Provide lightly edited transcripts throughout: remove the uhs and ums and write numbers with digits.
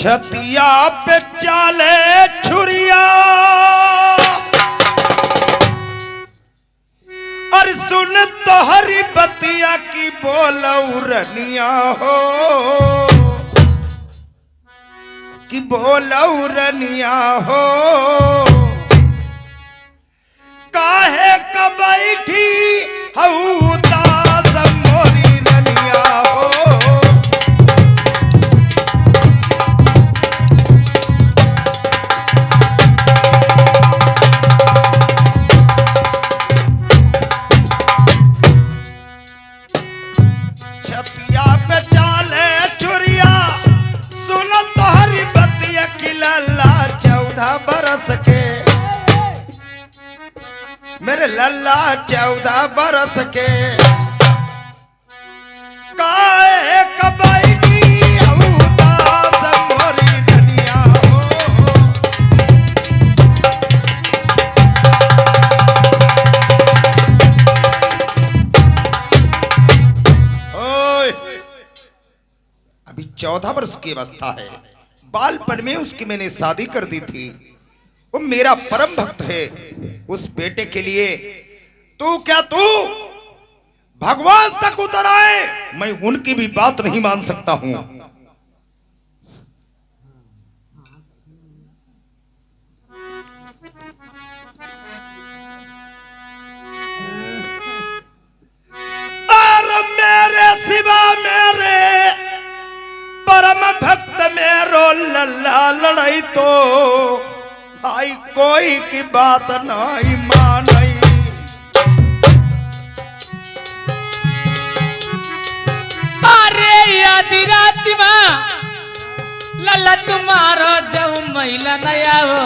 छतिया पे चाले छुरिया और सुन तोहरी बतिया की बोलऊ रनिया हो कि बोलऊ रनिया हो काहे का बैठी हऊ दास मोरी रनिया हो छतिया पे चाले चुरिया सुन तोहरी बतिया की लल्ला 14 बरस के मेरे लल्ला 14 बरस के काहे कबाई की दास मोरी रनिया हो ओए अभी 14 वर्ष की अवस्था है। बालपन में उसकी मैंने शादी कर दी थी। वो मेरा परम भक्त है। उस बेटे के लिए तू भगवान तक उतर आए मैं उनकी भी बात नहीं मान सकता हूं। और मेरे सिवा मेरे परम भक्त मेरो लल्ला लड़ाई तो आई कोई की बात नहीं मानई। अरे आधी रात में लल्ला तुम्हारो जब महिला नया हो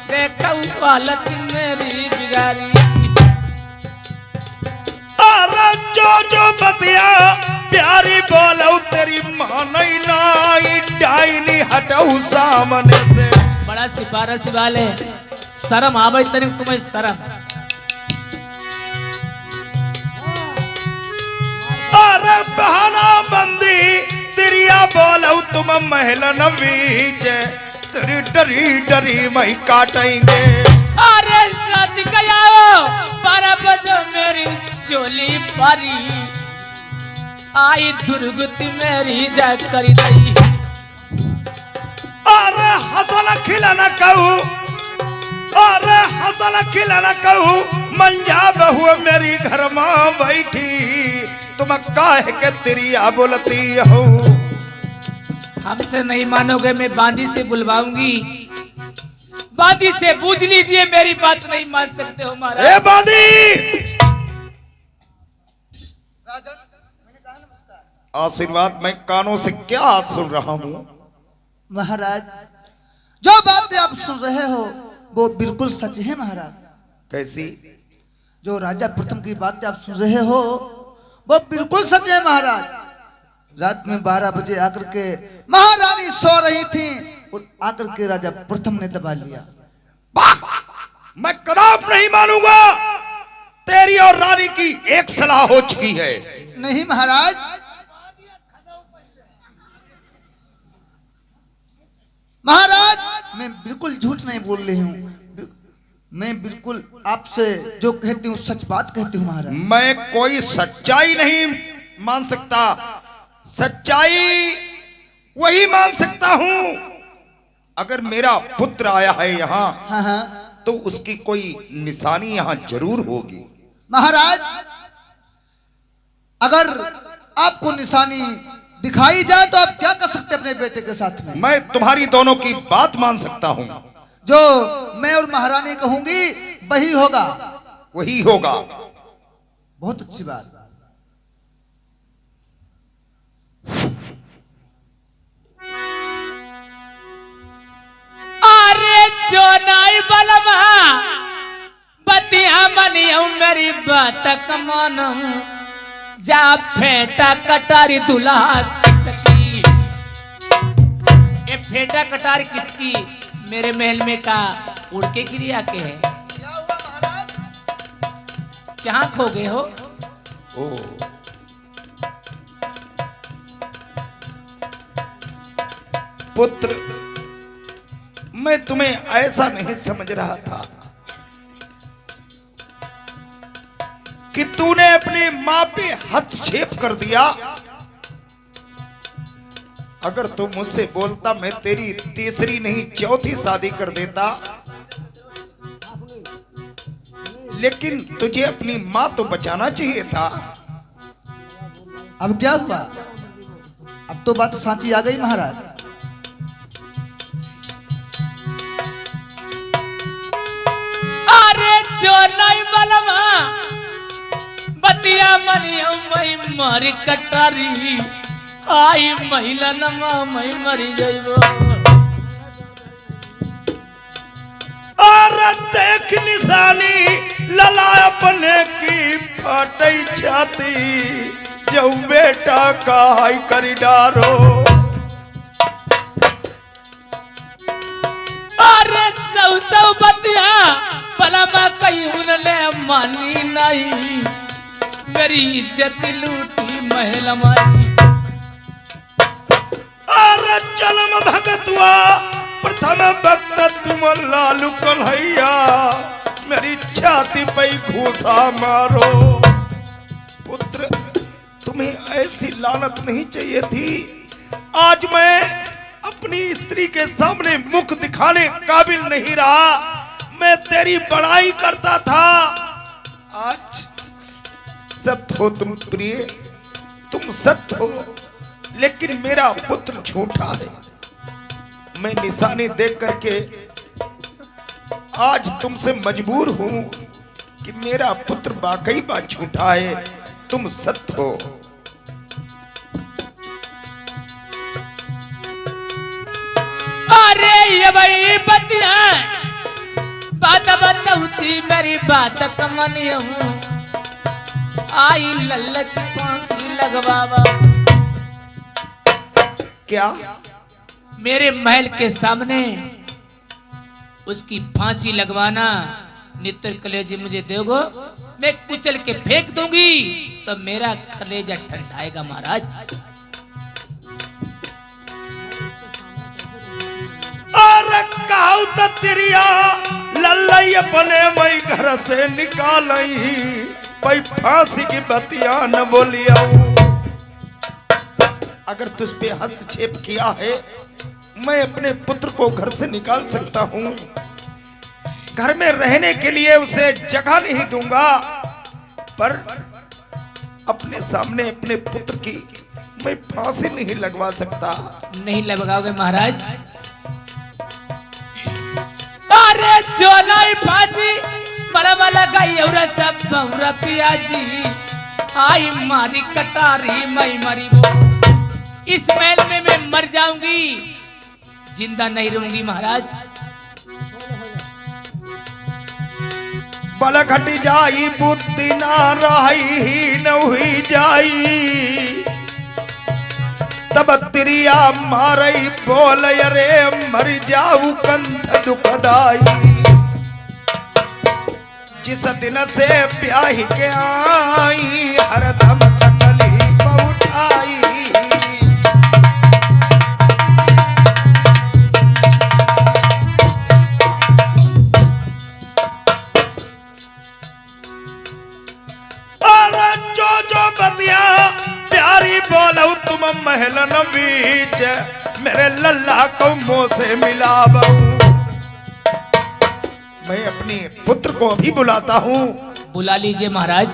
देखो हालत मेरी बिगाड़ी। अरे जो बतिया प्यारी बोलो तेरी मानई नहीं डाइनी हटाऊ सामने से। बड़ा सिफारिश वाले शर्म आवे तनी तुम्हें शर्म। अरे बहाना बंदी तिरिया बोलो तुम महल नवीज तेरी डरी डरी मैं काटेंगे। अरे रात गया 12 बजे मेरी चोली पारी आई दुर्गति मेरी जा करी दई। अरे हसन खिलाना कहूँ अरे हसन खिलाना कहूँ मैया बहू मेरी घर में बैठी तुम काहे के तिरिया बोलती हो। हमसे नहीं मानोगे मैं बांदी से बुलवाऊंगी। बांदी से पूछ लीजिए मेरी बात नहीं मान सकते हो महाराज। ए बांदी आशीर्वाद मैं कानों से क्या सुन रहा हूँ। महाराज जो बातें आप सुन रहे हो वो बिल्कुल सच है महाराज। कैसी? जो राजा प्रथम की बातें आप सुन रहे हो वो बिल्कुल सच है महाराज। रात में 12 बजे आकर के महारानी सो रही थी और आकर के राजा प्रथम ने दबा लिया। मैं कदाप नहीं मानूंगा। तेरी और रानी की एक सलाह हो चुकी है। नहीं महाराज महाराज मैं बिल्कुल झूठ नहीं बोल रही हूँ। मैं बिल्कुल आपसे जो कहती हूँ सच बात कहती हूँ महाराज। मैं कोई सच्चाई नहीं मान सकता। सच्चाई वही मान सकता हूँ अगर मेरा पुत्र आया है यहाँ। हाँ हाँ तो उसकी कोई निशानी यहाँ जरूर होगी। महाराज अगर आपको निशानी दिखाई जाए तो आप क्या कर सकते अपने बेटे के साथ में? मैं तुम्हारी दोनों की बात मान सकता हूँ। जो मैं और महारानी कहूंगी वही होगा। वही होगा। बहुत अच्छी बात। अरे जो नाई बलमा बतिया मनियो मेरी बात कमानो जा फेंटा कटारी दुल्हा किसकी। ये फेंटा कटारी किसकी? मेरे महल में का उड़ के गिरी आके है। क्या हुआ महाराज? कहाँ खो गए हो? ओ पुत्र, मैं तुम्हें ऐसा नहीं समझ रहा था कि तूने अपनी मां पे हस्तक्षेप कर दिया। अगर तू मुझसे बोलता मैं तेरी तीसरी नहीं चौथी शादी कर देता, लेकिन तुझे अपनी मां तो बचाना चाहिए था। अब क्या हुआ? अब तो बात सांची आ गई महाराज। अरे जो नहीं बलमा बतिया मनिया मई मारी कटारी आई महिला नमा मई मरी जाइबो। और देख निशानी लला अपने की फटई छाती, जो बेटा का हाई करी डारो। अरे सौ बतिया बलमा कहीं उनने मानी नहीं, मेरी इज्जत लूटी महिला मारी। अरे चलम भगतुआ प्रथम भक्त तुम लालू कन्हैया, मेरी छाती पे घूसा मारो। पुत्र, तुम्हें ऐसी लानत नहीं चाहिए थी। आज मैं अपनी स्त्री के सामने मुख दिखाने काबिल नहीं रहा। मैं तेरी बड़ाई करता था। आज सत्य हो तुम प्रिय, तुम सत्य हो, लेकिन मेरा पुत्र झूठा है। मैं निशानी देख करके आज तुमसे मजबूर हूं कि मेरा पुत्र वाकई बात झूठा है, तुम सत्य हो। अरे ये भाई बतिया बात बताऊती मेरी बात कमनी हूँ, आई लल्ला की फांसी लगवावा। क्या? मेरे महल के सामने उसकी फांसी लगवाना नित्र कलेजे मुझे दोगे, मैं कुचल के फेंक दूंगी तो मेरा कलेजा ठंडाएगा महाराज। अरे कहू तो तिरिया लल्लई अपने मई घर से निकालई, भाई फांसी की बतिया न बोलिया। अगर तुझ पे हस्तक्षेप किया है, मैं अपने पुत्र को घर से निकाल सकता हूं। घर में रहने के लिए उसे जगह नहीं दूंगा, पर अपने सामने अपने पुत्र की मैं फांसी नहीं लगवा सकता। नहीं लगवाओगे महाराज? अरे जो नहीं फांसी बड़ा लगाई और सब बहुरा पियाजी, आई मारी कटारी मई मरी वो। इस महल में मैं मर जाऊंगी, जिंदा नहीं रहूंगी महाराज। बल घट जाई बुद्धि ना रही न हुई जाई, तब तिरिया मारई बोल रे मर जाऊ कंठ दुखदाई। जिस दिन से ब्याह के आई हरदम तकलीफ उठाई। प्यारी बोलो तुम महलन बीच, मेरे लल्ला को मुंह से मिलाबू। मैं अपने पुत्र को अभी बुलाता हूँ। बुला लीजिए महाराज।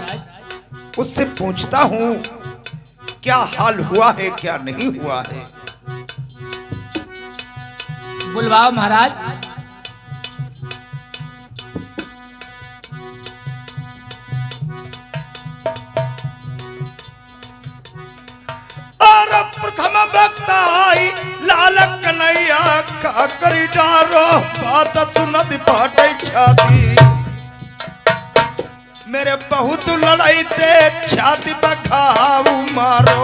उससे पूछता हूँ क्या हाल हुआ है क्या नहीं हुआ है। बुलवाओ महाराज। प्रथम भक्त आई लाल कन्हैया का करी डारो, बात सुनत फाटे छाती। मेरे बहुत लड़ाई ते छाती बखाऊ मारो।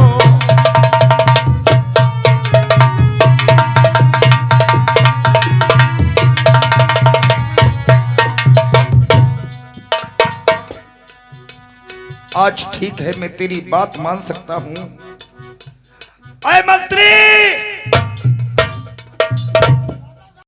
आज ठीक है, मैं तेरी बात मान सकता हूं। अय मंत्री,